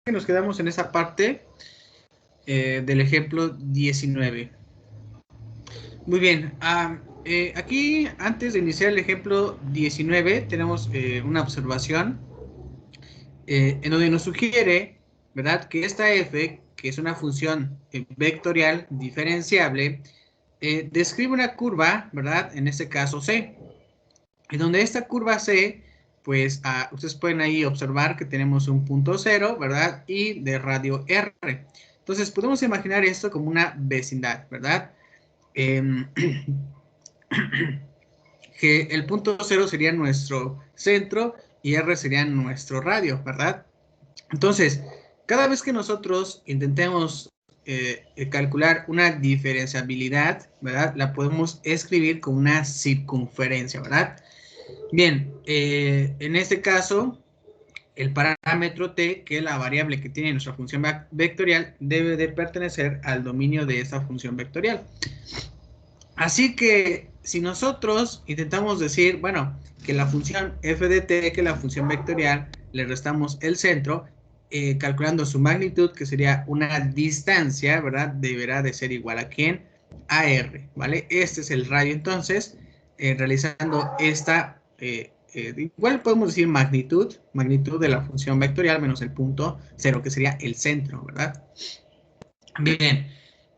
que nos quedamos en esa parte del ejemplo 19. Muy bien. Aquí, antes de iniciar el ejemplo 19, tenemos una observación en donde nos sugiere, ¿verdad?, que esta f, que es una función vectorial diferenciable, describe una curva, ¿verdad?, en este caso C, en donde esta curva C, pues ustedes pueden ahí observar que tenemos un punto 0, ¿verdad?, y de radio R. Entonces, podemos imaginar esto como una vecindad, ¿verdad? Que el punto 0 sería nuestro centro y R sería nuestro radio, ¿verdad? Entonces, cada vez que nosotros intentemos calcular una diferenciabilidad, ¿verdad?, la podemos escribir como una circunferencia, ¿verdad? Bien, en este caso, el parámetro t, que es la variable que tiene nuestra función vectorial, debe de pertenecer al dominio de esa función vectorial. Así que si nosotros intentamos decir, bueno, que la función f de t, que es la función vectorial, le restamos el centro, calculando su magnitud, que sería una distancia, ¿verdad? Deberá de ser igual a ¿quién? A r, ¿vale? Este es el radio, entonces, realizando esta, igual podemos decir magnitud de la función vectorial menos el punto 0, que sería el centro, ¿verdad? Bien,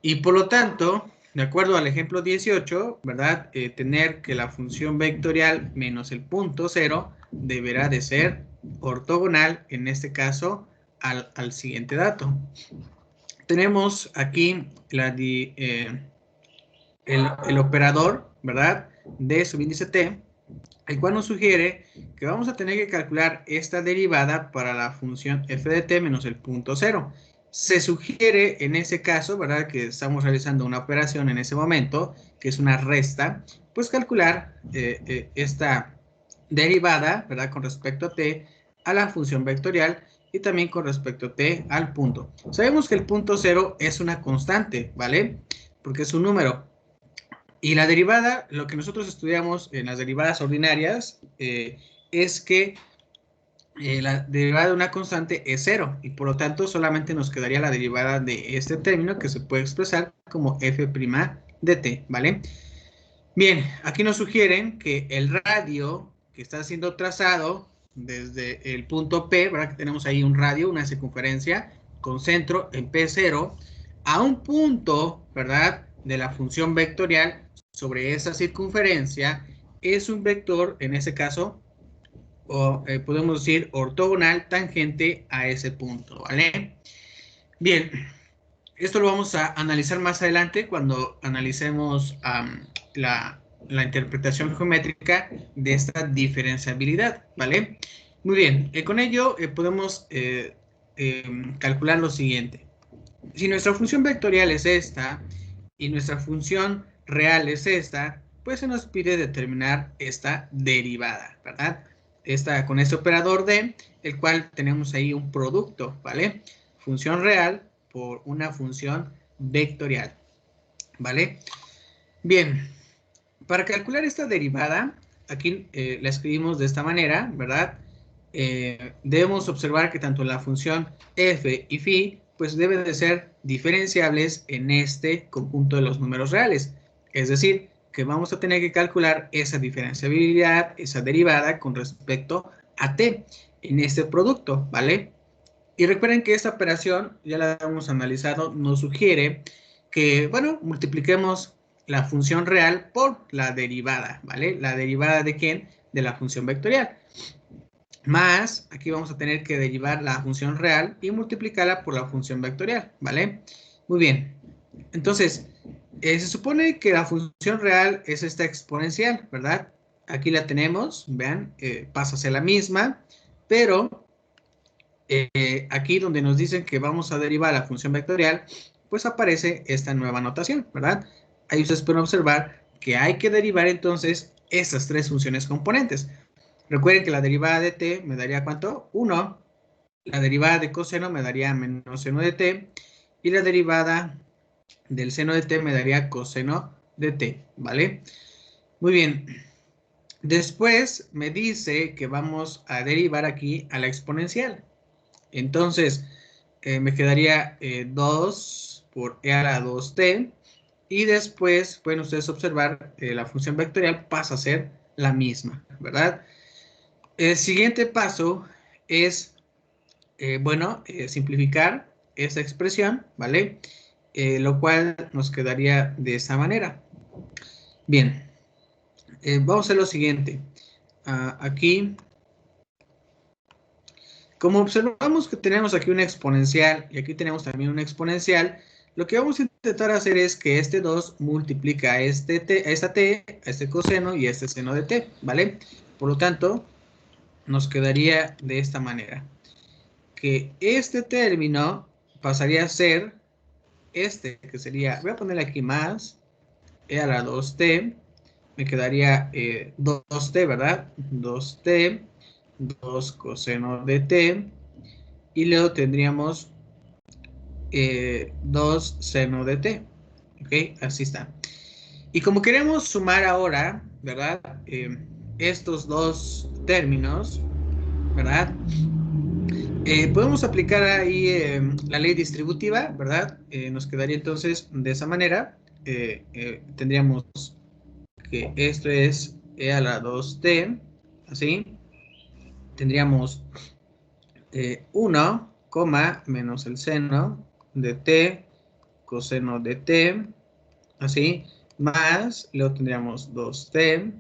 y por lo tanto, de acuerdo al ejemplo 18, ¿verdad? Tener que la función vectorial menos el punto 0 deberá de ser ortogonal, en este caso, al siguiente dato. Tenemos aquí el operador, ¿verdad?, de subíndice t, el cual nos sugiere que vamos a tener que calcular esta derivada para la función f de t menos el punto 0. Se sugiere en ese caso, ¿verdad?, que estamos realizando una operación en ese momento, que es una resta, pues calcular esta derivada, ¿verdad?, con respecto a t, a la función vectorial y también con respecto a t al punto. Sabemos que el punto 0 es una constante, ¿vale?, porque es un número. Y la derivada, lo que nosotros estudiamos en las derivadas ordinarias, es que la derivada de una constante es 0, y por lo tanto solamente nos quedaría la derivada de este término, que se puede expresar como f' de t, ¿vale? Bien, aquí nos sugieren que el radio que está siendo trazado desde el punto P, ¿verdad?, que tenemos ahí un radio, una circunferencia, con centro en P0, a un punto, ¿verdad?, de la función vectorial sobre esa circunferencia, es un vector, en ese caso, o podemos decir ortogonal tangente a ese punto, ¿vale? Bien, esto lo vamos a analizar más adelante cuando analicemos la interpretación geométrica de esta diferenciabilidad, ¿vale? Muy bien, con ello podemos calcular lo siguiente. Si nuestra función vectorial es esta y nuestra función real es esta, pues se nos pide determinar esta derivada, ¿verdad? Con este operador de, el cual tenemos ahí un producto, ¿vale? Función real por una función vectorial, ¿vale? Bien, para calcular esta derivada, aquí la escribimos de esta manera, ¿verdad? Debemos observar que tanto la función f y phi pues deben de ser diferenciables en este conjunto de los números reales. Es decir, que vamos a tener que calcular esa diferenciabilidad, esa derivada con respecto a t en este producto, ¿vale? Y recuerden que esta operación, ya la hemos analizado, nos sugiere que, bueno, multipliquemos la función real por la derivada, ¿vale? ¿La derivada de quién? De la función vectorial. Más, aquí vamos a tener que derivar la función real y multiplicarla por la función vectorial, ¿vale? Muy bien. Entonces, se supone que la función real es esta exponencial, ¿verdad? Aquí la tenemos, vean, pasa a ser la misma, pero aquí donde nos dicen que vamos a derivar la función vectorial, pues aparece esta nueva notación, ¿verdad? Ahí ustedes pueden observar que hay que derivar entonces estas tres funciones componentes. Recuerden que la derivada de t me daría ¿cuánto? 1. La derivada de coseno me daría menos seno de t. Y la derivada del seno de t me daría coseno de t, ¿vale? Muy bien. Después me dice que vamos a derivar aquí a la exponencial. Entonces, me quedaría 2 por e a la 2t. Y después pueden ustedes observar la función vectorial pasa a ser la misma, ¿verdad? El siguiente paso es, simplificar esta expresión, ¿vale? Lo cual nos quedaría de esta manera. Bien, vamos a hacer lo siguiente. Aquí, como observamos que tenemos aquí una exponencial y aquí tenemos también una exponencial, lo que vamos a intentar hacer es que este 2 multiplica a esta t, a este coseno y a este seno de t, ¿vale? Por lo tanto, nos quedaría de esta manera. Que este término pasaría a ser este, que sería, voy a ponerle aquí más, e a la 2t, me quedaría 2t, ¿verdad? 2t, 2 coseno de t, y luego tendríamos 2 seno de t, ¿ok? Así está. Y como queremos sumar ahora, ¿verdad? Estos dos términos, ¿verdad? Podemos aplicar ahí la ley distributiva, ¿verdad? Nos quedaría entonces de esa manera. Tendríamos que esto es e a la 2t, así. Tendríamos 1, menos el seno de t, coseno de t, así, más, luego tendríamos 2t,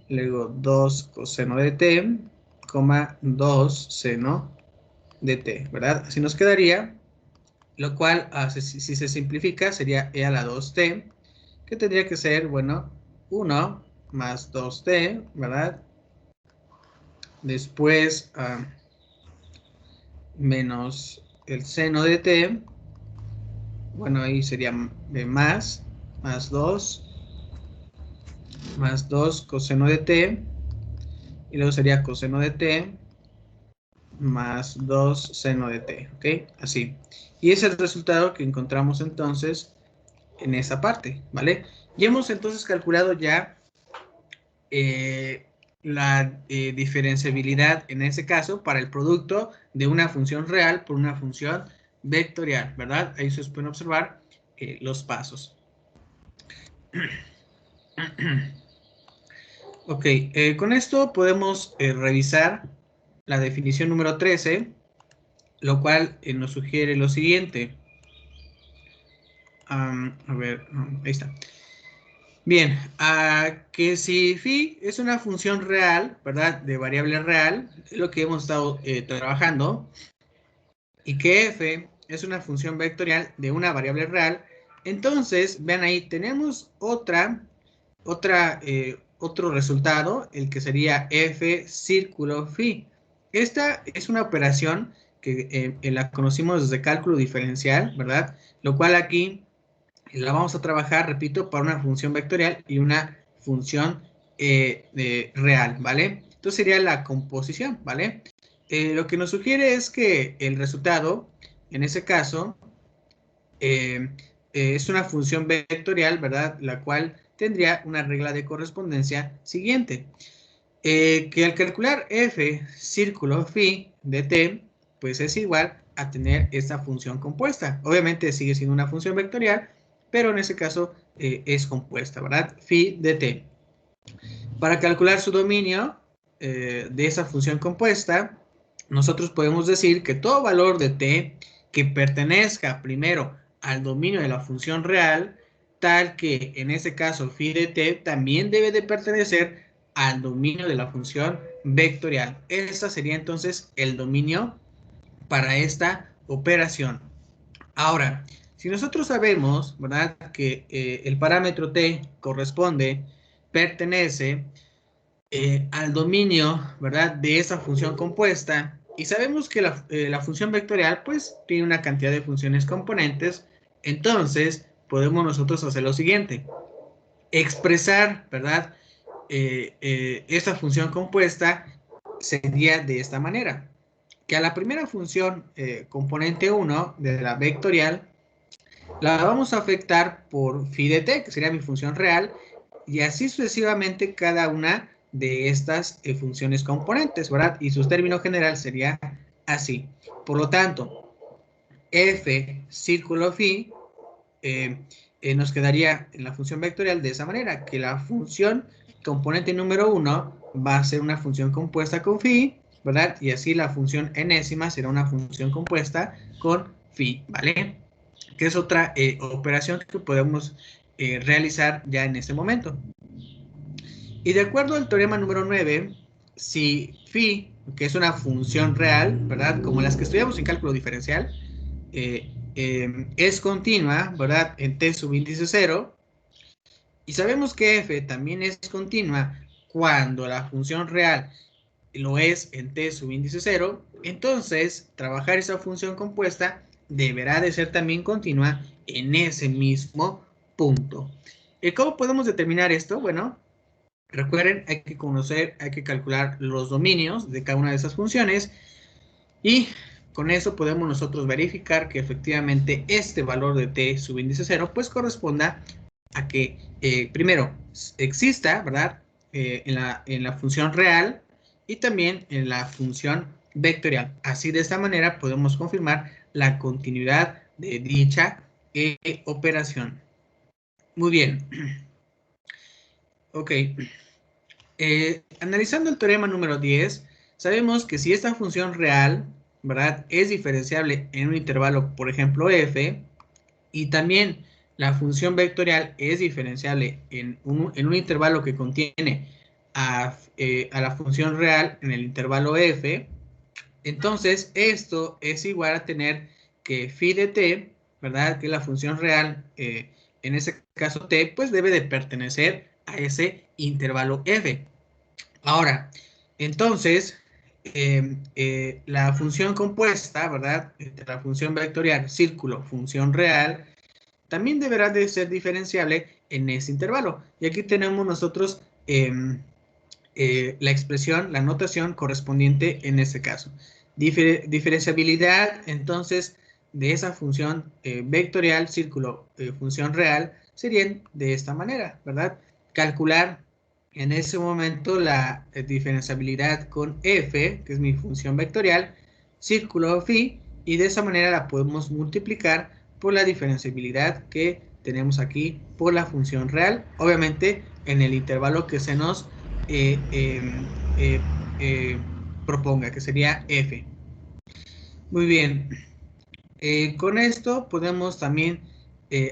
luego 2 coseno de t, 2 seno de t, ¿verdad? Así nos quedaría, lo cual, si se simplifica, sería e a la 2t, que tendría que ser, bueno, 1 más 2t, ¿verdad? Después, menos el seno de t, bueno, ahí sería más 2, más 2 coseno de t, y luego sería coseno de t, más 2 seno de t, ¿ok? Así. Y ese es el resultado que encontramos entonces en esa parte, ¿vale? Y hemos entonces calculado ya la diferenciabilidad en ese caso para el producto de una función real por una función vectorial, ¿verdad? Ahí ustedes pueden observar los pasos. Ok, con esto podemos revisar la definición número 13, lo cual nos sugiere lo siguiente. A ver, ahí está. Bien, que si phi es una función real, ¿verdad? De variable real, es lo que hemos estado trabajando, y que f es una función vectorial de una variable real, entonces, vean ahí, tenemos otro resultado, el que sería f círculo phi. Esta es una operación que la conocimos desde cálculo diferencial, ¿verdad? Lo cual aquí la vamos a trabajar, repito, para una función vectorial y una función real, ¿vale? Entonces sería la composición, ¿vale? Lo que nos sugiere es que el resultado, en ese caso, es una función vectorial, ¿verdad? La cual tendría una regla de correspondencia siguiente. Que al calcular f círculo phi de t, pues es igual a tener esta función compuesta. Obviamente sigue siendo una función vectorial, pero en ese caso es compuesta, ¿verdad? Phi de t. Para calcular su dominio de esa función compuesta, nosotros podemos decir que todo valor de t que pertenezca primero al dominio de la función real, tal que en este caso phi de t también debe de pertenecer al dominio de la función vectorial. Este sería entonces el dominio para esta operación. Ahora, si nosotros sabemos, ¿verdad?, que el parámetro t pertenece al dominio, ¿verdad?, de esa función compuesta, y sabemos que la función vectorial, pues, tiene una cantidad de funciones componentes, entonces podemos nosotros hacer lo siguiente: expresar, ¿verdad?, esta función compuesta sería de esta manera, que a la primera función componente 1 de la vectorial la vamos a afectar por phi de t, que sería mi función real, y así sucesivamente cada una de estas funciones componentes, ¿verdad? Y su término general sería así. Por lo tanto, f círculo phi, nos quedaría en la función vectorial de esa manera, que la función componente número 1 va a ser una función compuesta con phi, ¿verdad? Y así la función enésima será una función compuesta con phi, ¿vale? Que es otra operación que podemos realizar ya en este momento. Y de acuerdo al teorema número 9, si phi, que es una función real, ¿verdad? Como las que estudiamos en cálculo diferencial, es continua, ¿verdad? En t subíndice 0. Y sabemos que f también es continua cuando la función real lo es en t subíndice 0. Entonces, trabajar esa función compuesta deberá de ser también continua en ese mismo punto. ¿Cómo podemos determinar esto? Bueno, recuerden, hay que conocer, hay que calcular los dominios de cada una de esas funciones y con eso podemos nosotros verificar que efectivamente este valor de t subíndice 0 pues corresponda a que primero exista, ¿verdad? En la función real y también en la función vectorial. Así de esta manera podemos confirmar la continuidad de dicha operación. Muy bien. Ok. Analizando el teorema número 10, sabemos que si esta función real, ¿verdad?, es diferenciable en un intervalo, por ejemplo, f, y también la función vectorial es diferenciable en un intervalo que contiene a la función real en el intervalo f, entonces esto es igual a tener que phi de t, ¿verdad?, que la función real, en ese caso t, pues debe de pertenecer a ese intervalo f. Ahora, entonces, la función compuesta, ¿verdad?, entre la función vectorial, círculo, función real, también deberá de ser diferenciable en ese intervalo. Y aquí tenemos nosotros la expresión, la notación correspondiente en este caso. Diferenciabilidad, entonces, de esa función vectorial, círculo, función real, serían de esta manera, ¿verdad? Calcular en ese momento la diferenciabilidad con f, que es mi función vectorial, círculo phi, y de esa manera la podemos multiplicar por la diferenciabilidad que tenemos aquí por la función real, obviamente en el intervalo que se nos proponga, que sería f. Muy bien. Con esto podemos también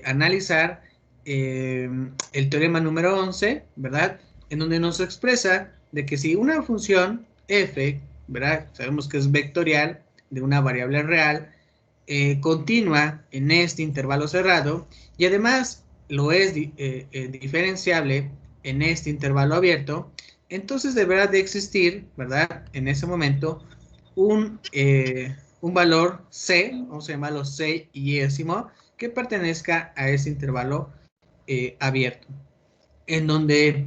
analizar el teorema número 11, ¿verdad? En donde nos expresa de que si una función f, ¿verdad? Sabemos que es vectorial de una variable real, continua en este intervalo cerrado y además lo es diferenciable en este intervalo abierto, entonces deberá de existir, ¿verdad?, en ese momento un valor c, vamos a llamarlo c iésimo, que pertenezca a ese intervalo abierto, en donde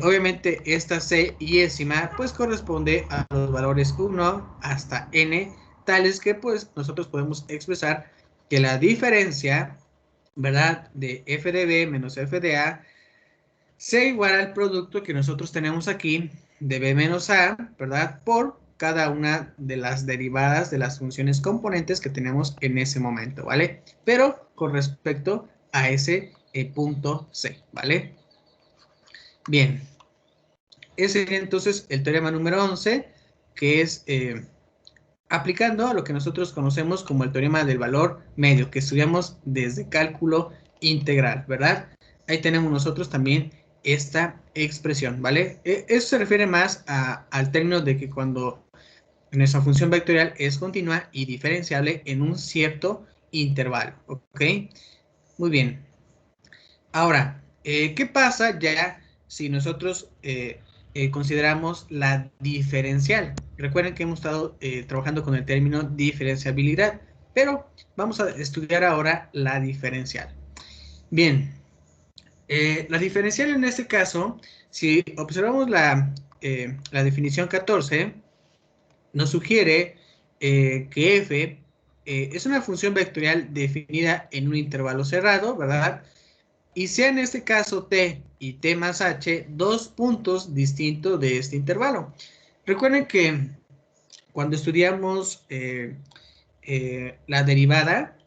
obviamente esta c iésima pues corresponde a los valores 1 hasta n, tales que pues nosotros podemos expresar que la diferencia, ¿verdad?, de f de b menos f de a sea igual al producto que nosotros tenemos aquí de b menos a, ¿verdad?, por cada una de las derivadas de las funciones componentes que tenemos en ese momento, ¿vale? Pero con respecto a ese punto C, ¿vale? Bien. Ese sería entonces el teorema número 11, que es aplicando a lo que nosotros conocemos como el teorema del valor medio, que estudiamos desde cálculo integral, ¿verdad? Ahí tenemos nosotros también esta expresión, ¿vale? Eso se refiere más al término de que cuando nuestra función vectorial es continua y diferenciable en un cierto intervalo, ¿ok? Muy bien. Ahora, ¿qué pasa ya si nosotros consideramos la diferencial? Recuerden que hemos estado trabajando con el término diferenciabilidad, pero vamos a estudiar ahora la diferencial. Bien, la diferencial en este caso, si observamos la definición 14, nos sugiere que f es una función vectorial definida en un intervalo cerrado, ¿verdad? Y sea en este caso t y t más h dos puntos distintos de este intervalo. Recuerden que cuando estudiamos la derivada,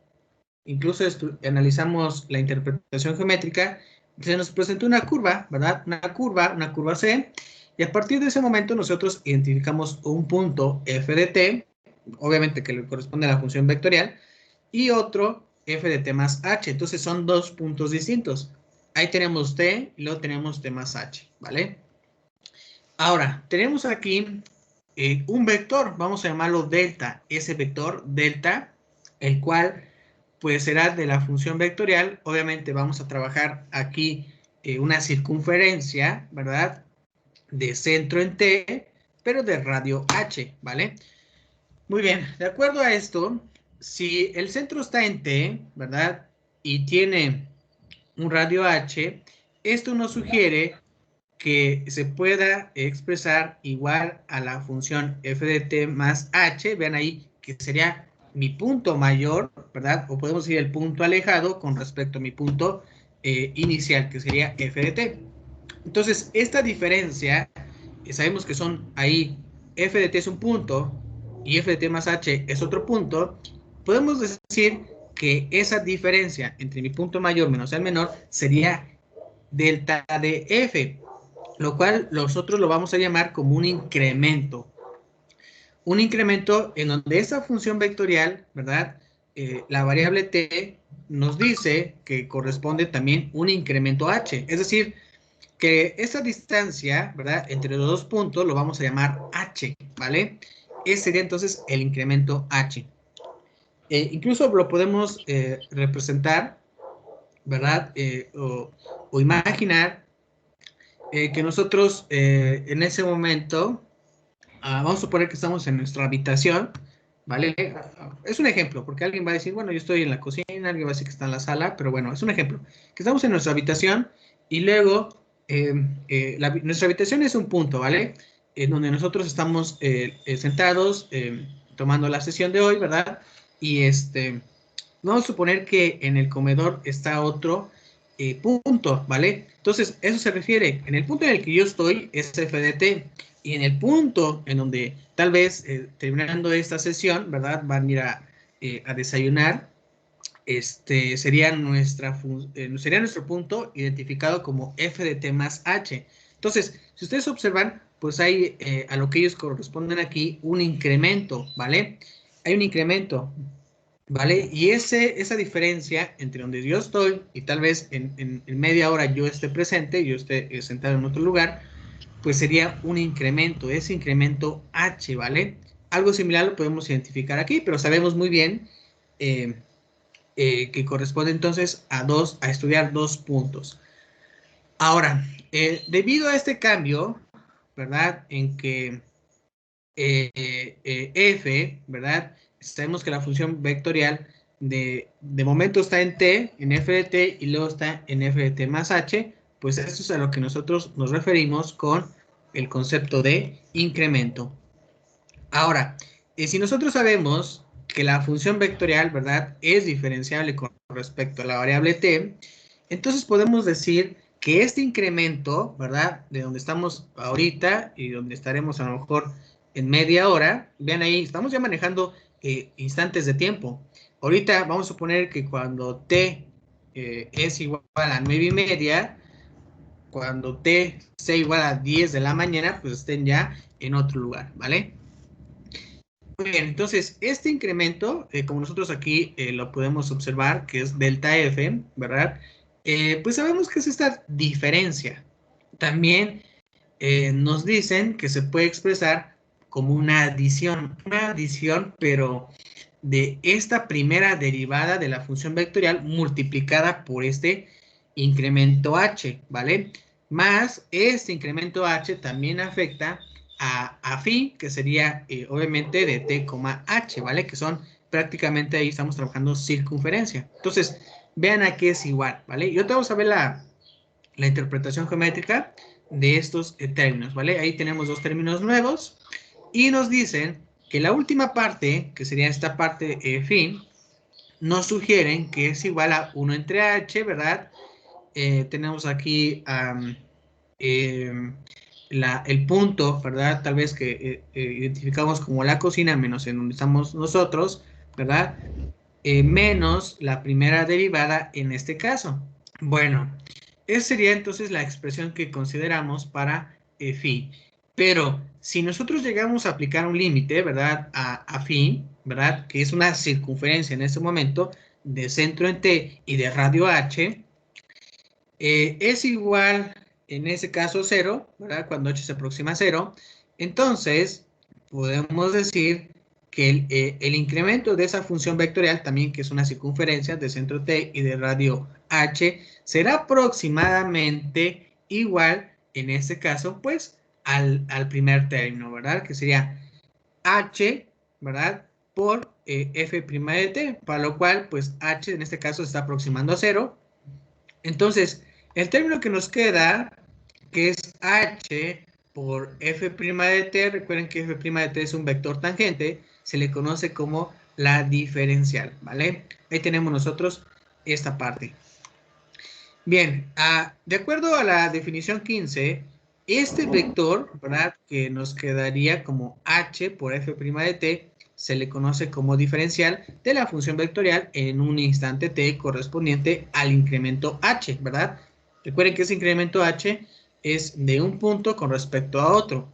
incluso analizamos la interpretación geométrica, se nos presentó una curva, ¿verdad? Una curva C, y a partir de ese momento nosotros identificamos un punto f de t, obviamente que le corresponde a la función vectorial, y otro f de t más h. Entonces son dos puntos distintos. Ahí tenemos t y luego tenemos t más h, ¿vale? Ahora, tenemos aquí un vector, vamos a llamarlo delta, ese vector delta, el cual pues será de la función vectorial. Obviamente vamos a trabajar aquí una circunferencia, ¿verdad? De centro en t, pero de radio h, ¿vale? Muy bien, de acuerdo a esto, si el centro está en t, ¿verdad? Y tiene un radio h, esto nos sugiere que se pueda expresar igual a la función f de t más h. Vean ahí que sería mi punto mayor, ¿verdad? O podemos decir el punto alejado con respecto a mi punto inicial, que sería f de t. Entonces, esta diferencia, sabemos que son ahí, f de t es un punto y f de t más h es otro punto. Podemos decir que esa diferencia entre mi punto mayor menos el menor sería delta de f, lo cual nosotros lo vamos a llamar como un incremento. Un incremento en donde esa función vectorial, ¿verdad? La variable t nos dice que corresponde también un incremento h. Es decir, que esa distancia, ¿verdad? Entre los dos puntos lo vamos a llamar h, ¿vale? Ese sería entonces el incremento h. Incluso lo podemos representar, ¿verdad? O imaginar que nosotros en ese momento, vamos a suponer que estamos en nuestra habitación, ¿vale? Es un ejemplo, porque alguien va a decir, bueno, yo estoy en la cocina, alguien va a decir que está en la sala, pero bueno, es un ejemplo. Que estamos en nuestra habitación y luego nuestra habitación es un punto, ¿vale? En donde nosotros estamos sentados tomando la sesión de hoy, ¿verdad? Y vamos a suponer que en el comedor está otro punto, ¿vale? Entonces, eso se refiere, en el punto en el que yo estoy es f de t, y en el punto en donde tal vez terminando esta sesión, ¿verdad? Van a ir a desayunar, sería nuestro punto identificado como f de t más h. Entonces, si ustedes observan, pues hay a lo que ellos corresponden aquí un incremento, ¿vale? Hay un incremento, ¿vale? Y esa diferencia entre donde yo estoy y tal vez en media hora yo esté presente, yo esté sentado en otro lugar, pues sería un incremento, ese incremento h, ¿vale? Algo similar lo podemos identificar aquí, pero sabemos muy bien que corresponde entonces a estudiar dos puntos. Ahora, debido a este cambio, ¿verdad? En que f, ¿verdad? Sabemos que la función vectorial de momento está en t, en f de t, y luego está en f de t más h, pues eso es a lo que nosotros nos referimos con el concepto de incremento. Ahora, si nosotros sabemos que la función vectorial, ¿verdad?, es diferenciable con respecto a la variable t, entonces podemos decir que este incremento, ¿verdad?, de donde estamos ahorita y donde estaremos a lo mejor en media hora, vean ahí, estamos ya manejando instantes de tiempo. Ahorita vamos a suponer que cuando t es igual a 9:30, cuando t sea igual a 10 de la mañana, pues estén ya en otro lugar, ¿vale? Muy bien, entonces este incremento, como nosotros aquí lo podemos observar, que es delta F, ¿verdad? Pues sabemos que es esta diferencia. También nos dicen que se puede expresar como una adición, pero de esta primera derivada de la función vectorial multiplicada por este incremento h, ¿vale? Más este incremento h también afecta a phi, que sería obviamente de t, h, ¿vale? Que son prácticamente ahí estamos trabajando circunferencia. Entonces, vean a qué es igual, ¿vale? Y ahorita vamos a ver la interpretación geométrica de estos términos, ¿vale? Ahí tenemos dos términos nuevos y nos dicen que la última parte, que sería esta parte phi, nos sugieren que es igual a 1 entre h, ¿verdad? Tenemos aquí el punto, ¿verdad? Tal vez que identificamos como la cocina menos en donde estamos nosotros, ¿verdad? Menos la primera derivada en este caso. Bueno, esa sería entonces la expresión que consideramos para phi. Pero si nosotros llegamos a aplicar un límite, ¿verdad? A phi, ¿verdad? Que es una circunferencia en este momento de centro en T y de radio H, es igual en ese caso 0, ¿verdad? Cuando H se aproxima a 0. Entonces, podemos decir que el incremento de esa función vectorial, también que es una circunferencia de centro T y de radio H, será aproximadamente igual, en este caso, pues, al primer término, ¿verdad? Que sería H, ¿verdad? Por F' de T, para lo cual, pues, H en este caso se está aproximando a 0. Entonces, el término que nos queda, que es H por F' de T, recuerden que F' de T es un vector tangente, se le conoce como la diferencial, ¿vale? Ahí tenemos nosotros esta parte. Bien, de acuerdo a la definición 15, este vector, ¿verdad? Que nos quedaría como H por F' de T, se le conoce como diferencial de la función vectorial en un instante T correspondiente al incremento H, ¿verdad? Recuerden que ese incremento H es de un punto con respecto a otro.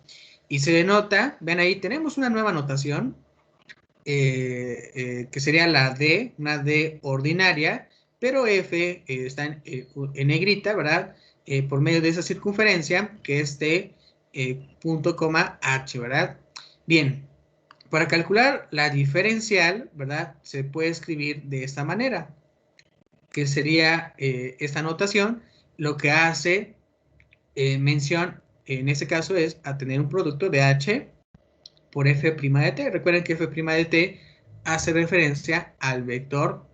Y se denota, ven ahí, tenemos una nueva notación, que sería la D, una D ordinaria, pero F está en negrita, ¿verdad? Por medio de esa circunferencia, que es de punto, coma, H, ¿verdad? Bien, para calcular la diferencial, ¿verdad? Se puede escribir de esta manera, que sería esta notación, lo que hace mención, en este caso, es a tener un producto de H por F' de T. Recuerden que F' de T hace referencia al vector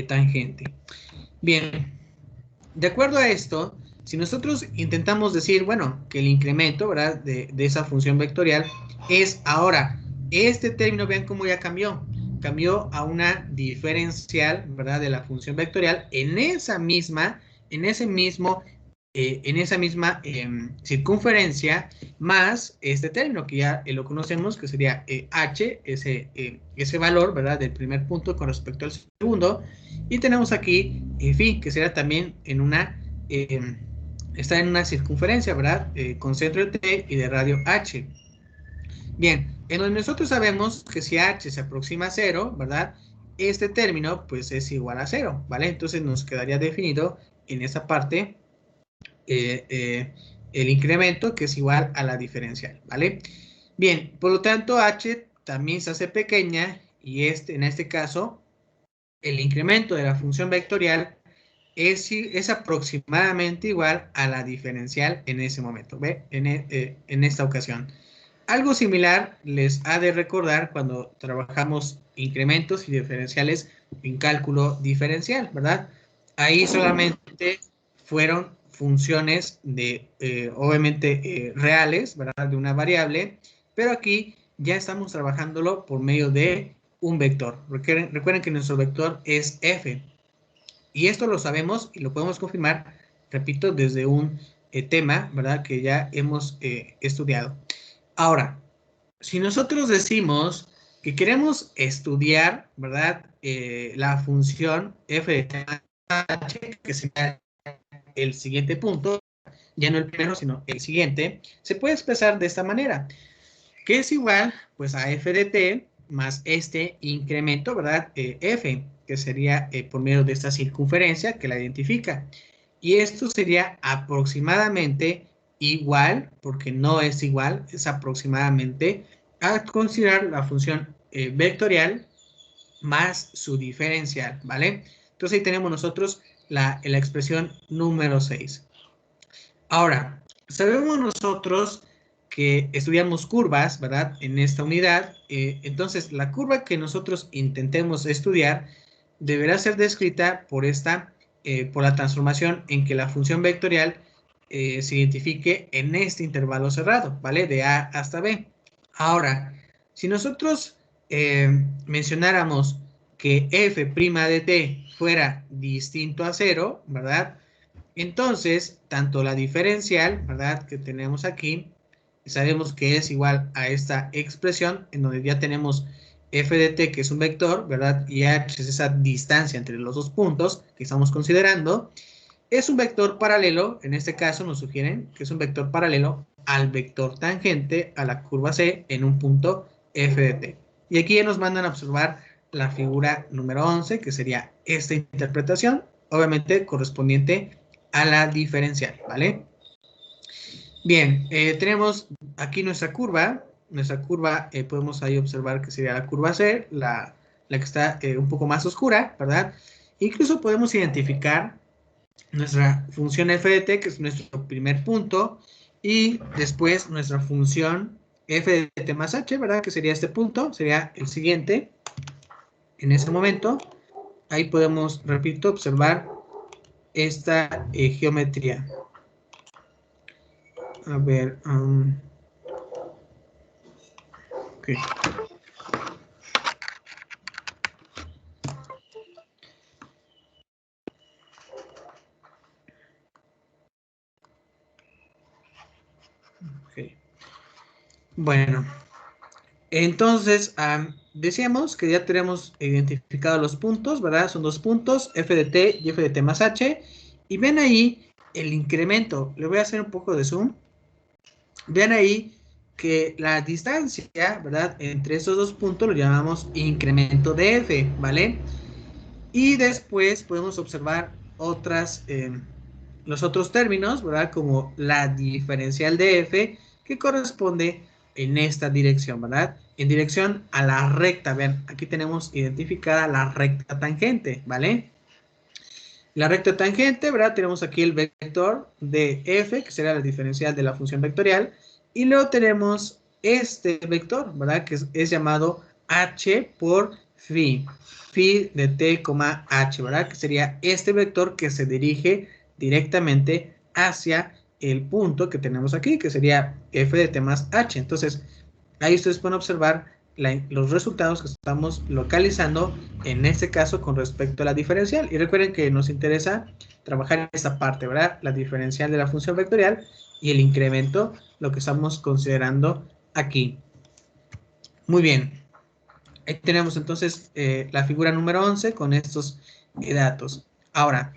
tangente. Bien, de acuerdo a esto, si nosotros intentamos decir, bueno, que el incremento, ¿verdad? De esa función vectorial es ahora, este término, vean cómo ya cambió. Cambió a una diferencial, ¿verdad? De la función vectorial en esa misma circunferencia más este término que ya lo conocemos, que sería h, ese valor, ¿verdad? Del primer punto con respecto al segundo. Y tenemos aquí phi, que será también en una, está en una circunferencia, ¿verdad? Con centro de T y de radio h. Bien, en donde nosotros sabemos que si h se aproxima a 0, ¿verdad? Este término, pues, es igual a 0, ¿vale? Entonces nos quedaría definido en esa parte el incremento, que es igual a la diferencial, ¿vale? Bien, por lo tanto, h también se hace pequeña y en este caso, el incremento de la función vectorial es aproximadamente igual a la diferencial en ese momento, ¿ve? En esta ocasión. Algo similar les ha de recordar cuando trabajamos incrementos y diferenciales en cálculo diferencial, ¿verdad? Ahí solamente fueron funciones obviamente, reales, ¿verdad? De una variable, pero aquí ya estamos trabajándolo por medio de un vector. Recuerden que nuestro vector es f. Y esto lo sabemos y lo podemos confirmar, repito, desde un tema, ¿verdad? Que ya hemos estudiado. Ahora, si nosotros decimos que queremos estudiar, ¿verdad? La función f de h, que sería el siguiente punto, ya no el primero, sino el siguiente, se puede expresar de esta manera, que es igual, pues, a f de t más este incremento, ¿verdad? F, que sería por medio de esta circunferencia que la identifica. Y esto sería aproximadamente igual, porque no es igual, es aproximadamente a considerar la función vectorial más su diferencial, ¿vale? Entonces ahí tenemos nosotros la expresión número 6. Ahora, sabemos nosotros que estudiamos curvas, ¿verdad? En esta unidad. Entonces, la curva que nosotros intentemos estudiar deberá ser descrita por la transformación en que la función vectorial se identifique en este intervalo cerrado, ¿vale? De A hasta B. Ahora, si nosotros mencionáramos que f' de t fuera distinto a 0, ¿verdad? Entonces, tanto la diferencial, ¿verdad? Que tenemos aquí, sabemos que es igual a esta expresión, en donde ya tenemos f de t, que es un vector, ¿verdad? Y h es esa distancia entre los dos puntos que estamos considerando. Es un vector paralelo, en este caso nos sugieren que es un vector paralelo al vector tangente a la curva C en un punto f de t. Y aquí ya nos mandan a observar la figura número 11, que sería esta interpretación, obviamente correspondiente a la diferencial, ¿vale? Bien, tenemos aquí nuestra curva. Nuestra curva podemos ahí observar que sería la curva C, la que está un poco más oscura, ¿verdad? Incluso podemos identificar nuestra función f de t, que es nuestro primer punto, y después nuestra función f de t más h, ¿verdad? Que sería este punto, sería el siguiente. En ese momento, ahí podemos, repito, observar esta geometría. A ver, ok. Ok. Bueno, entonces, decíamos que ya tenemos identificados los puntos, ¿verdad? Son dos puntos, f de t y f de t más h. Y ven ahí el incremento. Le voy a hacer un poco de zoom. Vean ahí que la distancia, ¿verdad? Entre estos dos puntos lo llamamos incremento de f, ¿vale? Y después podemos observar los otros términos, ¿verdad? Como la diferencial de f, que corresponde en esta dirección, ¿verdad? En dirección a la recta. Vean, aquí tenemos identificada la recta tangente, ¿vale? La recta tangente, ¿verdad? Tenemos aquí el vector de f, que será la diferencial de la función vectorial, y luego tenemos este vector, ¿verdad? Que es llamado h por phi de t, h, ¿verdad? Que sería este vector que se dirige directamente hacia el punto que tenemos aquí, que sería f de t más h. Entonces, ahí ustedes pueden observar los resultados que estamos localizando, en este caso con respecto a la diferencial. Y recuerden que nos interesa trabajar esta parte, ¿verdad? La diferencial de la función vectorial y el incremento, lo que estamos considerando aquí. Muy bien. Ahí tenemos entonces la figura número 11 con estos datos. Ahora,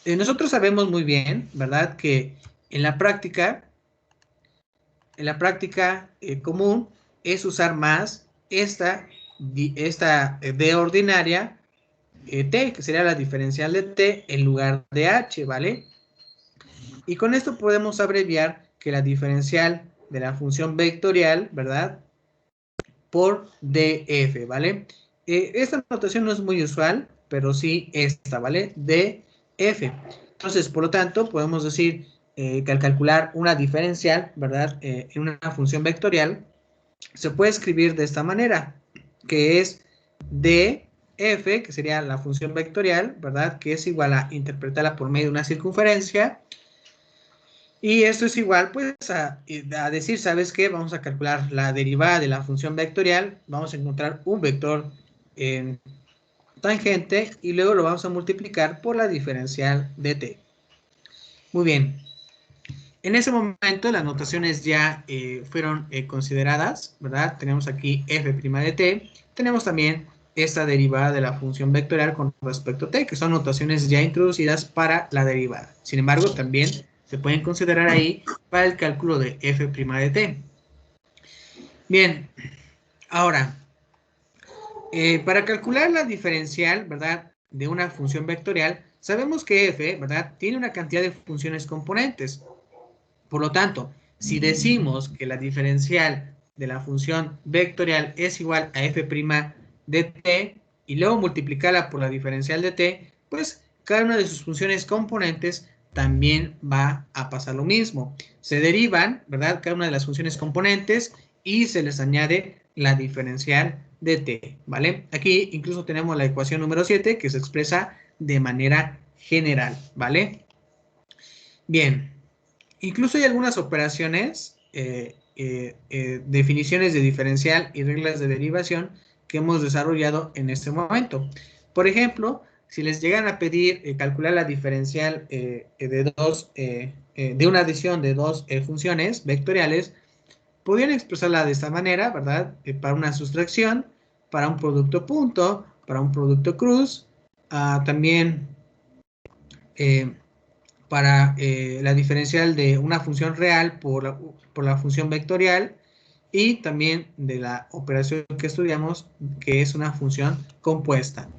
nosotros sabemos muy bien, ¿verdad? Que en la práctica común es usar más esta d ordinaria t, que sería la diferencial de t en lugar de h, ¿vale? Y con esto podemos abreviar que la diferencial de la función vectorial, ¿verdad? Por df, ¿vale? Esta notación no es muy usual, pero sí esta, ¿vale? df. Entonces, por lo tanto, podemos decir que al calcular una diferencial, ¿verdad? En una función vectorial, se puede escribir de esta manera, que es df, que sería la función vectorial, ¿verdad? Que es igual a interpretarla por medio de una circunferencia. Y esto es igual, pues, a decir, ¿sabes qué? Vamos a calcular la derivada de la función vectorial. Vamos a encontrar un vector tangente y luego lo vamos a multiplicar por la diferencial de t. Muy bien. En ese momento las notaciones ya fueron consideradas, ¿verdad? Tenemos aquí f' de t. Tenemos también esta derivada de la función vectorial con respecto a t, que son notaciones ya introducidas para la derivada. Sin embargo, también se pueden considerar ahí para el cálculo de f' de t. Bien, ahora, para calcular la diferencial, ¿verdad? De una función vectorial, sabemos que f, ¿verdad? Tiene una cantidad de funciones componentes. Por lo tanto, si decimos que la diferencial de la función vectorial es igual a f' de t y luego multiplicarla por la diferencial de t, pues cada una de sus funciones componentes también va a pasar lo mismo. Se derivan, ¿verdad? Cada una de las funciones componentes y se les añade la diferencial de t, ¿vale? Aquí incluso tenemos la ecuación número 7 que se expresa de manera general, ¿vale? Bien. Incluso hay algunas operaciones, definiciones de diferencial y reglas de derivación que hemos desarrollado en este momento. Por ejemplo, si les llegan a pedir calcular la diferencial de una adición de dos funciones vectoriales, podrían expresarla de esta manera, ¿verdad? Para una sustracción, para un producto punto, para un producto cruz, también para la diferencial de una función real por la función vectorial y también de la operación que estudiamos, que es una función compuesta.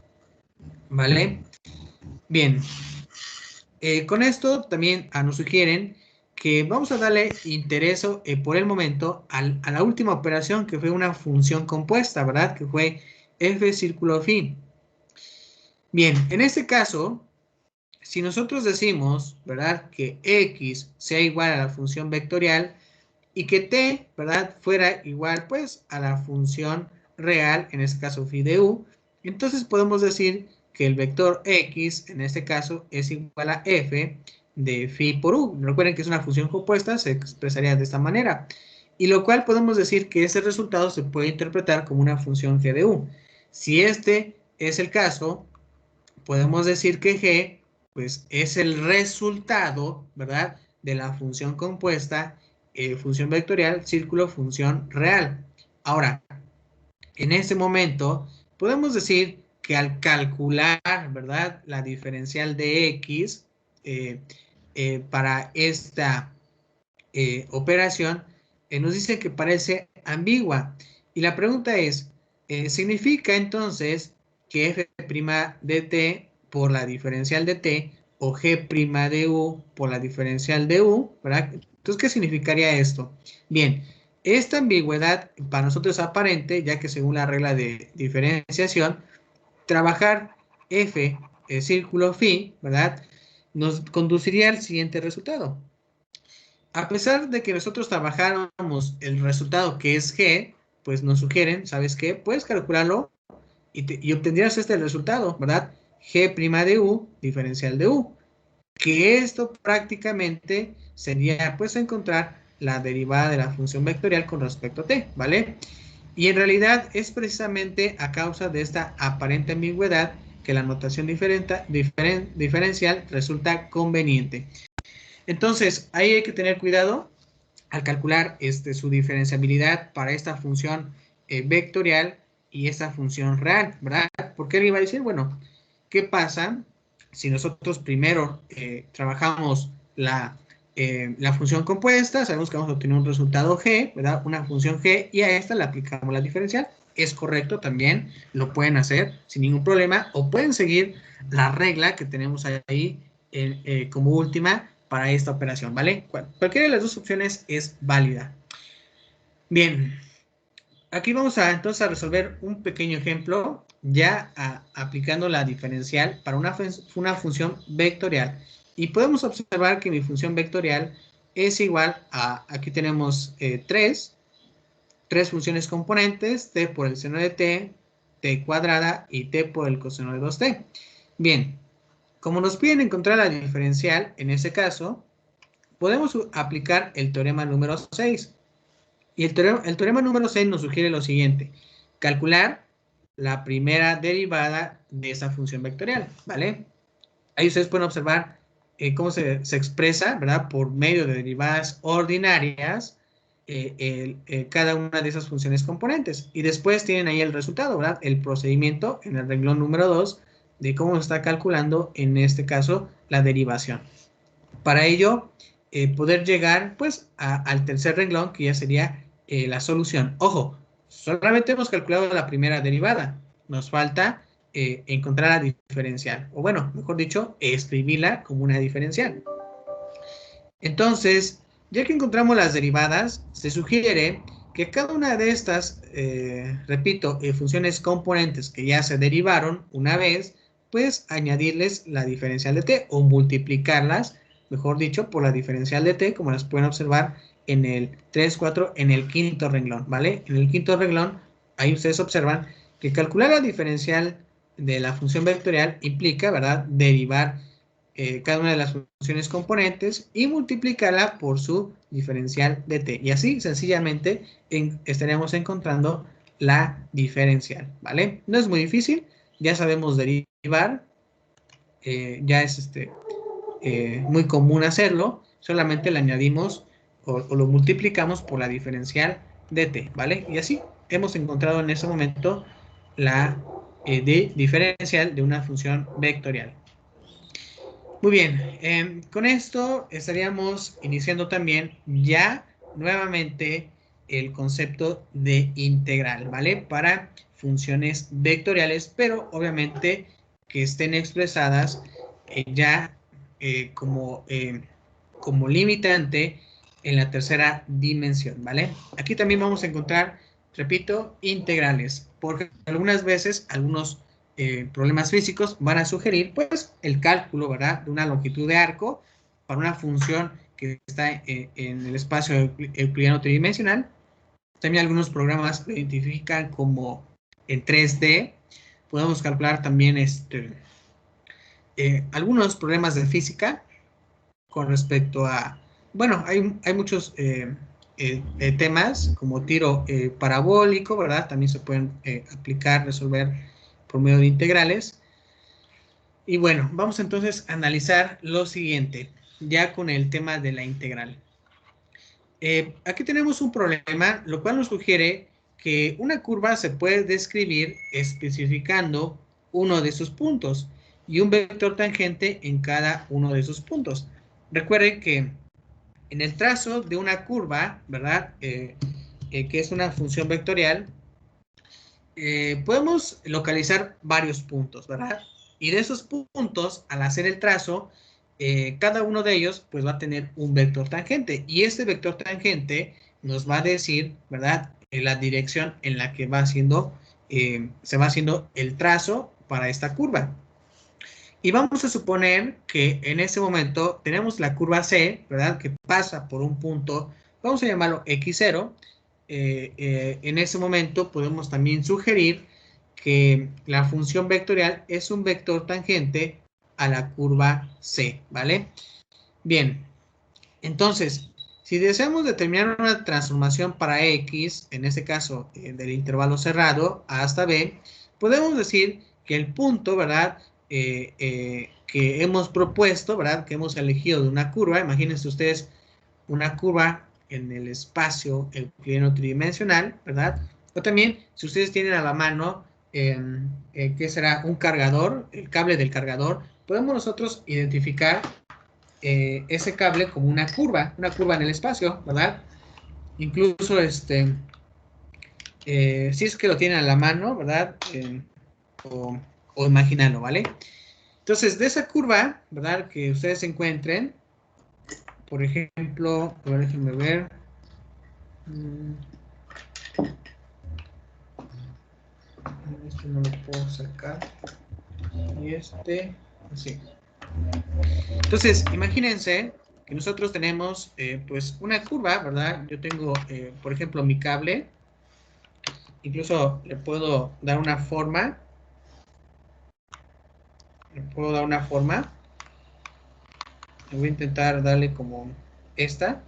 ¿Vale? Bien. Con esto también nos sugieren que vamos a darle interés por el momento a la última operación, que fue una función compuesta, ¿verdad? Que fue f círculo phi. Bien, en este caso, si nosotros decimos, ¿verdad?, que x sea igual a la función vectorial y que t, ¿verdad?, fuera igual, pues, a la función real, en este caso phi de u, entonces podemos decir que el vector x, en este caso, es igual a f de phi por u. Recuerden que es una función compuesta, se expresaría de esta manera. Y lo cual podemos decir que ese resultado se puede interpretar como una función g de u. Si este es el caso, podemos decir que g, pues, es el resultado, ¿verdad?, de la función compuesta, función vectorial, círculo, función real. Ahora, en este momento, podemos decir que al calcular, ¿verdad?, la diferencial de x para esta operación, nos dice que parece ambigua. Y la pregunta es, ¿significa entonces que f' de t por la diferencial de t o g' de u por la diferencial de u, ¿verdad? Entonces, ¿qué significaría esto? Bien, esta ambigüedad para nosotros es aparente, ya que según la regla de diferenciación, trabajar f círculo phi, ¿verdad?, nos conduciría al siguiente resultado. A pesar de que nosotros trabajáramos el resultado que es g, pues nos sugieren, ¿sabes qué? Puedes calcularlo y obtendrías este resultado, ¿verdad? G' de u, diferencial de u. Que esto prácticamente sería, pues, encontrar la derivada de la función vectorial con respecto a t, ¿vale? Y en realidad es precisamente a causa de esta aparente ambigüedad que la notación diferencial resulta conveniente. Entonces, ahí hay que tener cuidado al calcular su diferenciabilidad para esta función vectorial y esta función real, ¿verdad? Porque él iba a decir, bueno, ¿qué pasa si nosotros primero trabajamos la función compuesta? Sabemos que vamos a obtener un resultado g, ¿verdad? Una función g, y a esta le aplicamos la diferencial. Es correcto, también lo pueden hacer sin ningún problema, o pueden seguir la regla que tenemos ahí como última para esta operación, ¿vale? Cualquiera de las dos opciones es válida. Bien, aquí vamos entonces a resolver un pequeño ejemplo, ya aplicando la diferencial para una función vectorial. Y podemos observar que mi función vectorial es igual a, aquí tenemos tres funciones componentes, t por el seno de t cuadrada y t por el coseno de 2t. Bien, como nos piden encontrar la diferencial, en ese caso, podemos aplicar el teorema número 6. Y el teorema número 6 nos sugiere lo siguiente: calcular la primera derivada de esa función vectorial, ¿vale? Ahí ustedes pueden observar cómo se expresa, ¿verdad?, por medio de derivadas ordinarias cada una de esas funciones componentes. Y después tienen ahí el resultado, ¿verdad?, el procedimiento en el renglón número 2 de cómo se está calculando, en este caso, la derivación. Para ello, poder llegar, pues, al tercer renglón, que ya sería la solución. Ojo, solamente hemos calculado la primera derivada. Nos falta encontrar la diferencial. O bueno, mejor dicho, escribirla como una diferencial. Entonces, ya que encontramos las derivadas, se sugiere que cada una de estas, repito, funciones componentes que ya se derivaron una vez, pues añadirles la diferencial de t o multiplicarlas, mejor dicho, por la diferencial de t, como las pueden observar en el 3, 4, en el quinto renglón, ¿vale? En el quinto renglón, ahí ustedes observan que calcular la diferencial de la función vectorial implica, ¿verdad?, derivar cada una de las funciones componentes y multiplicarla por su diferencial de t. Y así, sencillamente, estaríamos encontrando la diferencial, ¿vale? No es muy difícil, ya sabemos derivar, ya es muy común hacerlo, solamente le añadimos o lo multiplicamos por la diferencial de t, ¿vale? Y así hemos encontrado en ese momento la diferencial de una función vectorial. Muy bien, con esto estaríamos iniciando también ya nuevamente el concepto de integral, ¿vale? Para funciones vectoriales, pero obviamente que estén expresadas ya como limitante en la tercera dimensión, ¿vale? Aquí también vamos a encontrar, repito, integrales, porque algunas veces algunos problemas físicos van a sugerir, pues, el cálculo, ¿verdad?, de una longitud de arco para una función que está en el espacio euclidiano tridimensional. También algunos programas lo identifican como en 3D. Podemos calcular también algunos problemas de física con respecto a, bueno, hay muchos temas como tiro parabólico, ¿verdad? También se pueden aplicar, resolver por medio de integrales. Y bueno, vamos entonces a analizar lo siguiente, ya con el tema de la integral. Aquí tenemos un problema, lo cual nos sugiere que una curva se puede describir especificando uno de sus puntos y un vector tangente en cada uno de sus puntos. Recuerden que en el trazo de una curva, ¿verdad? Que es una función vectorial, podemos localizar varios puntos, ¿verdad? Y de esos puntos, al hacer el trazo, cada uno de ellos pues va a tener un vector tangente. Y este vector tangente nos va a decir, ¿verdad?, la dirección en la que va haciendo, se va haciendo el trazo para esta curva. Y vamos a suponer que en ese momento tenemos la curva C, ¿verdad?, que pasa por un punto, vamos a llamarlo X0. En ese momento podemos también sugerir que la función vectorial es un vector tangente a la curva C, ¿vale? Bien, entonces, si deseamos determinar una transformación para X, en este caso del intervalo cerrado A hasta B, podemos decir que el punto, ¿verdad?, que hemos propuesto, ¿verdad?, que hemos elegido de una curva, imagínense ustedes una curva en el espacio euclidiano tridimensional, ¿verdad? O también, si ustedes tienen a la mano, ¿qué será? Un cargador, el cable del cargador, podemos nosotros identificar ese cable como una curva en el espacio, ¿verdad? Incluso, si es que lo tienen a la mano, ¿verdad? O imagínalo, ¿vale? Entonces, de esa curva, ¿verdad?, que ustedes encuentren, por ejemplo, a ver, déjenme ver. Este no lo puedo sacar. Y así. Entonces, imagínense que nosotros tenemos, pues, una curva, ¿verdad? Yo tengo, por ejemplo, mi cable. Incluso le puedo dar una forma. Voy a intentar darle como esta.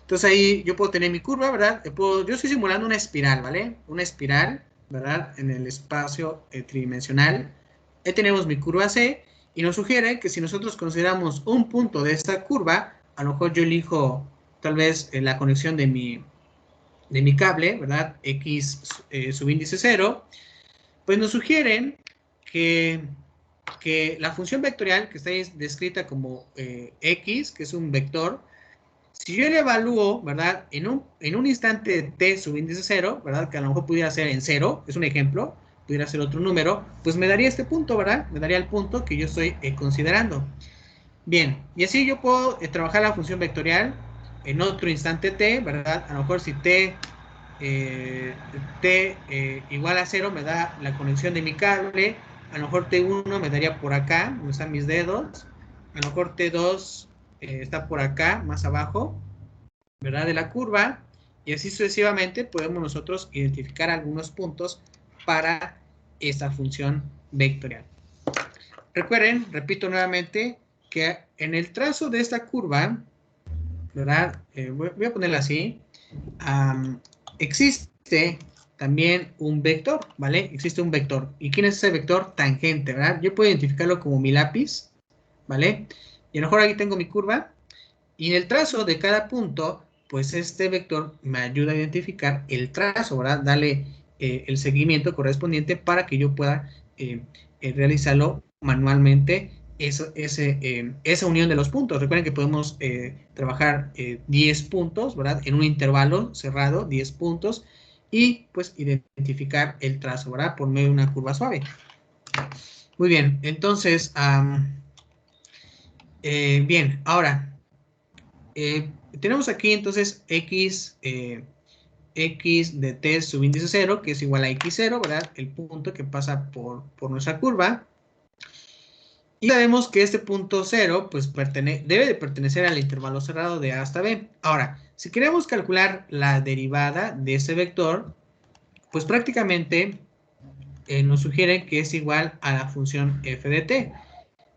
Entonces ahí yo puedo tener mi curva, ¿verdad? Yo estoy simulando una espiral, ¿vale? Una espiral, ¿verdad?, en el espacio tridimensional. Ahí tenemos mi curva C y nos sugiere que si nosotros consideramos un punto de esta curva, a lo mejor yo elijo tal vez la conexión de mi cable, ¿verdad? X subíndice 0, pues nos sugieren que la función vectorial que está descrita como X, que es un vector, si yo le evalúo, ¿verdad?, en un instante t subíndice 0, ¿verdad?, que a lo mejor pudiera ser en 0, es un ejemplo, pudiera ser otro número, pues me daría este punto, ¿verdad? Me daría el punto que yo estoy considerando. Bien, y así yo puedo trabajar la función vectorial en otro instante t, ¿verdad? A lo mejor si t igual a 0 me da la conexión de mi cable, a lo mejor t1 me daría por acá, donde están mis dedos, a lo mejor t2 está por acá, más abajo, ¿verdad?, de la curva, y así sucesivamente podemos nosotros identificar algunos puntos para esta función vectorial. Recuerden, repito nuevamente, que en el trazo de esta curva, ¿verdad?, voy a ponerla así, existe también un vector, ¿vale? Existe un vector. ¿Y quién es ese vector? Tangente, ¿verdad? Yo puedo identificarlo como mi lápiz, ¿vale? Y a lo mejor aquí tengo mi curva, y en el trazo de cada punto, pues este vector me ayuda a identificar el trazo, ¿verdad? Darle el seguimiento correspondiente para que yo pueda realizarlo manualmente, esa unión de los puntos. Recuerden que podemos trabajar 10 puntos, ¿verdad? En un intervalo cerrado, 10 puntos, y pues identificar el trazo, ¿verdad? Por medio de una curva suave. Muy bien, entonces, bien, ahora, tenemos aquí entonces x de t subíndice 0, que es igual a x0, ¿verdad? El punto que pasa por nuestra curva. Y sabemos que este punto 0, pues debe de pertenecer al intervalo cerrado de a hasta b. Ahora, si queremos calcular la derivada de ese vector, pues prácticamente nos sugiere que es igual a la función f de t.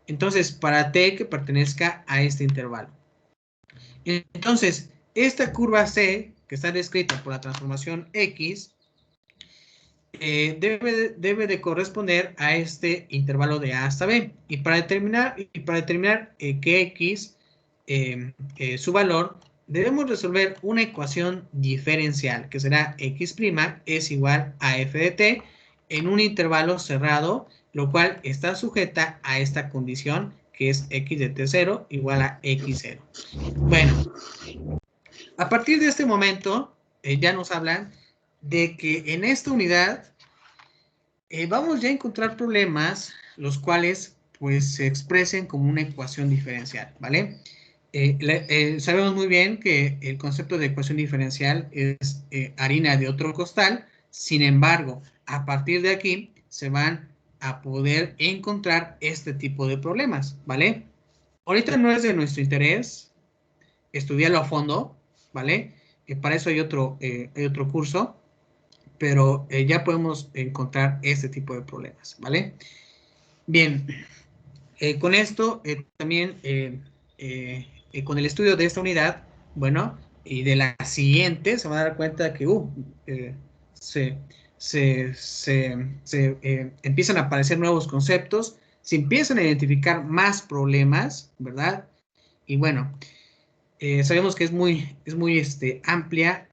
Entonces, para t que pertenezca a este intervalo. Entonces, esta curva C, que está descrita por la transformación X, debe de corresponder a este intervalo de A hasta B. Y para determinar que X, su valor, debemos resolver una ecuación diferencial, que será X' es igual a F de T en un intervalo cerrado, lo cual está sujeta a esta condición, que es X de T0 igual a X0. Bueno, a partir de este momento, ya nos hablan de que en esta unidad vamos ya a encontrar problemas los cuales pues se expresen como una ecuación diferencial, ¿vale? Sabemos muy bien que el concepto de ecuación diferencial es harina de otro costal. Sin embargo, a partir de aquí se van a poder encontrar este tipo de problemas, ¿vale? Ahorita no es de nuestro interés estudiarlo a fondo, ¿vale? Para eso hay otro curso, pero ya podemos encontrar este tipo de problemas, ¿vale? Bien, con esto también, con el estudio de esta unidad, bueno, y de la siguiente, se van a dar cuenta que se, empiezan a aparecer nuevos conceptos, se empiezan a identificar más problemas, ¿verdad? Y bueno, sabemos que es muy amplia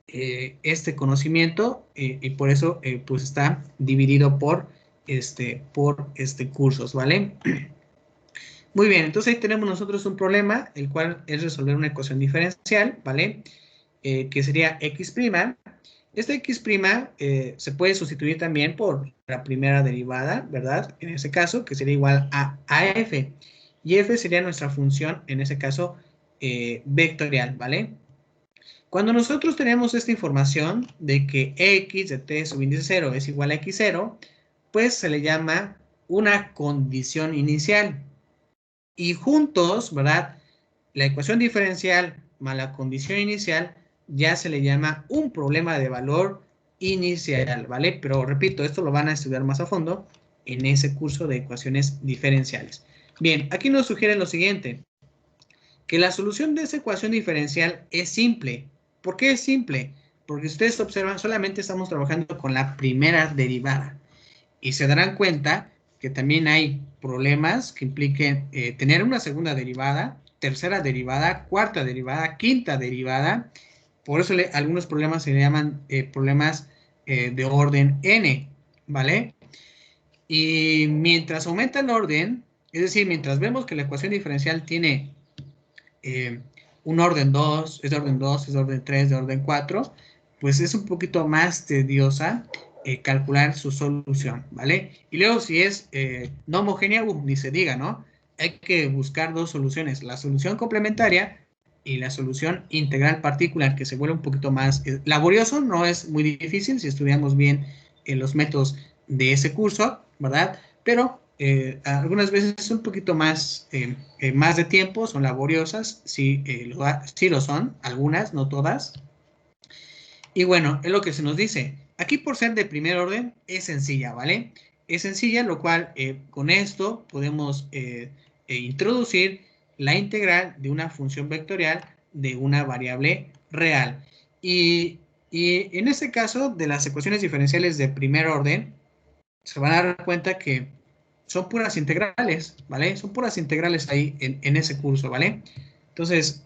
este conocimiento y por eso pues está dividido por cursos, ¿vale? Muy bien, entonces ahí tenemos nosotros un problema, el cual es resolver una ecuación diferencial, ¿vale? Que sería x'. Esta x' se puede sustituir también por la primera derivada, ¿verdad? En ese caso, que sería igual a f. Y f sería nuestra función, en ese caso, vectorial, ¿vale? Cuando nosotros tenemos esta información de que x de t subíndice 0 es igual a x0, pues se le llama una condición inicial. Y juntos, ¿verdad? La ecuación diferencial más la condición inicial ya se le llama un problema de valor inicial, ¿vale? Pero repito, esto lo van a estudiar más a fondo en ese curso de ecuaciones diferenciales. Bien, aquí nos sugiere lo siguiente, que la solución de esa ecuación diferencial es simple. ¿Por qué es simple? Porque ustedes observan, solamente estamos trabajando con la primera derivada. Y se darán cuenta que también hay problemas que impliquen tener una segunda derivada, tercera derivada, cuarta derivada, quinta derivada. Por eso algunos problemas se le llaman problemas de orden n, ¿vale? Y mientras aumenta el orden, es decir, mientras vemos que la ecuación diferencial tiene un orden 2, es de orden 2, es de orden 3, de orden 4, pues es un poquito más tediosa calcular su solución, ¿vale? Y luego si es no homogénea, ni se diga, ¿no? Hay que buscar dos soluciones, la solución complementaria y la solución integral particular, que se vuelve un poquito más laborioso, no es muy difícil si estudiamos bien los métodos de ese curso, ¿verdad? Pero algunas veces es un poquito más, más de tiempo, son laboriosas, sí, sí lo son, algunas, no todas. Y bueno, es lo que se nos dice. Aquí por ser de primer orden es sencilla, ¿vale? Es sencilla, lo cual con esto podemos introducir la integral de una función vectorial de una variable real. Y en este caso de las ecuaciones diferenciales de primer orden, se van a dar cuenta que son puras integrales, ¿vale? Son puras integrales ahí en ese curso, ¿vale? Entonces,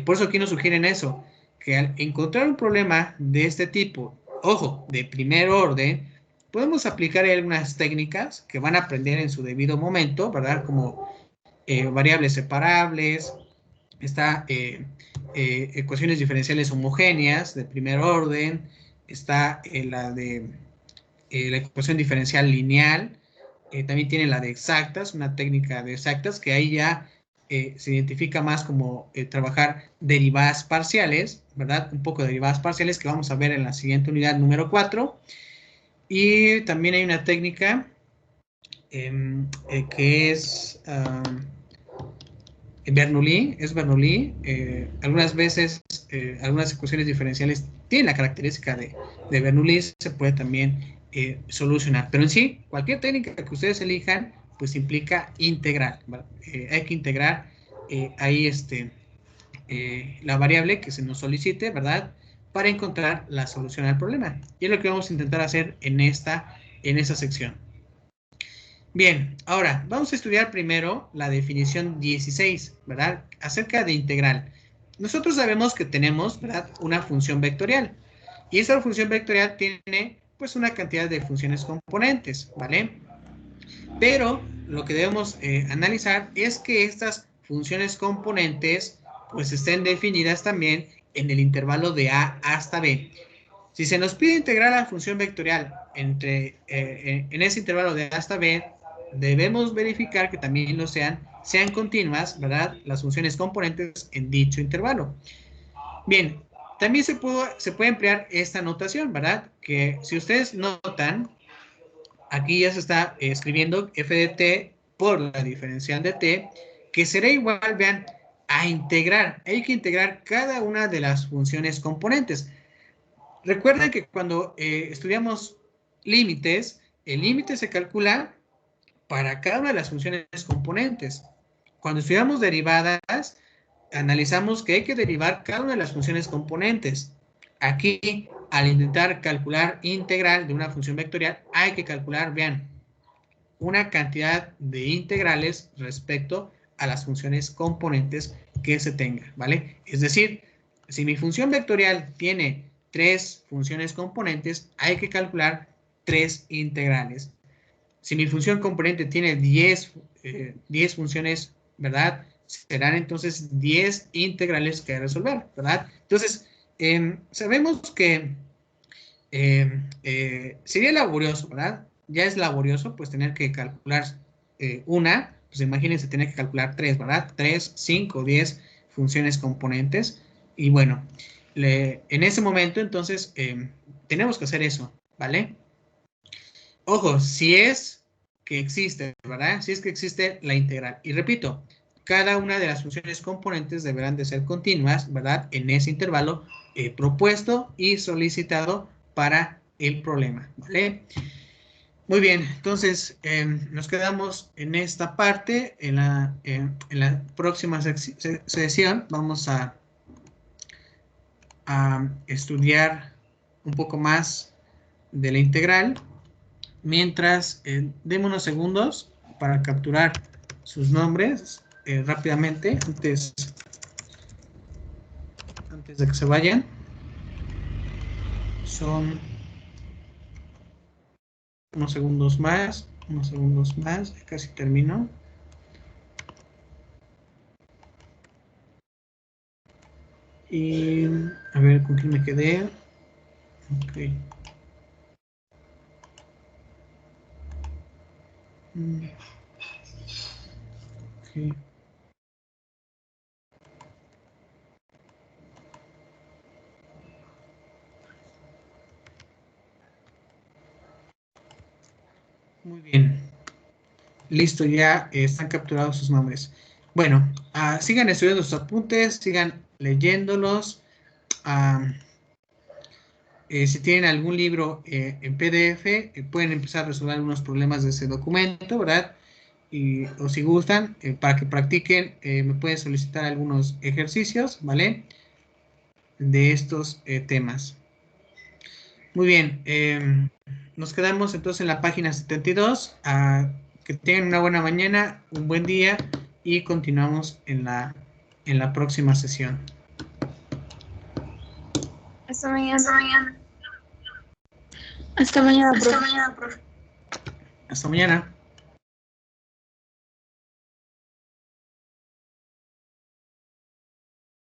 por eso aquí nos sugieren eso, que al encontrar un problema de este tipo ojo, de primer orden, podemos aplicar algunas técnicas que van a aprender en su debido momento, ¿verdad? Como variables separables, está ecuaciones diferenciales homogéneas de primer orden, está la de la ecuación diferencial lineal, también tiene la de exactas, una técnica de exactas que ahí ya se identifica más como trabajar derivadas parciales, ¿verdad? Un poco de derivadas parciales que vamos a ver en la siguiente unidad número 4. Y también hay una técnica que es Bernoulli. Algunas veces, algunas ecuaciones diferenciales tienen la característica de Bernoulli, se puede también solucionar. Pero en sí, cualquier técnica que ustedes elijan, pues implica integral. Hay que integrar ahí la variable que se nos solicite, ¿verdad? Para encontrar la solución al problema. Y es lo que vamos a intentar hacer en esta sección. Bien, ahora vamos a estudiar primero la definición 16, ¿verdad? Acerca de integral. Nosotros sabemos que tenemos, ¿verdad?, una función vectorial. Y esa función vectorial tiene, pues, una cantidad de funciones componentes, ¿vale? Pero lo que debemos analizar es que estas funciones componentes, pues, estén definidas también en el intervalo de A hasta B. Si se nos pide integrar la función vectorial en ese intervalo de A hasta B, debemos verificar que también sean continuas, ¿verdad?, las funciones componentes en dicho intervalo. Bien, también se puede emplear esta notación, ¿verdad? Que si ustedes notan, aquí ya se está escribiendo f de t por la diferencial de t, que será igual, vean, a integrar. Hay que integrar cada una de las funciones componentes. Recuerden que cuando estudiamos límites, el límite se calcula para cada una de las funciones componentes. Cuando estudiamos derivadas, analizamos que hay que derivar cada una de las funciones componentes. Aquí, al intentar calcular integral de una función vectorial, hay que calcular, vean, una cantidad de integrales respecto a las funciones componentes que se tenga, ¿vale? Es decir, si mi función vectorial tiene 3 funciones componentes, hay que calcular 3 integrales. Si mi función componente tiene 10 funciones, ¿verdad? Serán entonces 10 integrales que resolver, ¿verdad? Entonces, sabemos que sería laborioso, ¿verdad? Ya es laborioso, pues, tener que calcular pues imagínense tener que calcular 3, ¿verdad? 3, 5, 10 funciones componentes. Y bueno, en ese momento, entonces, tenemos que hacer eso, ¿vale? Ojo, si es que existe, ¿verdad? Si es que existe la integral. Y repito, cada una de las funciones componentes deberán de ser continuas, ¿verdad? En ese intervalo propuesto y solicitado para el problema, ¿vale? Muy bien, entonces nos quedamos en esta parte. En la próxima sesión vamos a estudiar un poco más de la integral. Mientras, deme unos segundos para capturar sus nombres rápidamente antes de que se vayan. Son unos segundos más, casi termino. Y a ver con quién me quedé. Ok. Okay. Muy bien. Listo, ya están capturados sus nombres. Bueno, sigan estudiando sus apuntes, sigan leyéndolos. Si tienen algún libro en PDF, pueden empezar a resolver algunos problemas de ese documento, ¿verdad? O si gustan, para que practiquen, me pueden solicitar algunos ejercicios, ¿vale? De estos temas. Muy bien, nos quedamos entonces en la página 72. Que tengan una buena mañana, un buen día y continuamos en la próxima sesión. Hasta mañana. Hasta mañana, Hasta profe. mañana, profe. Hasta mañana.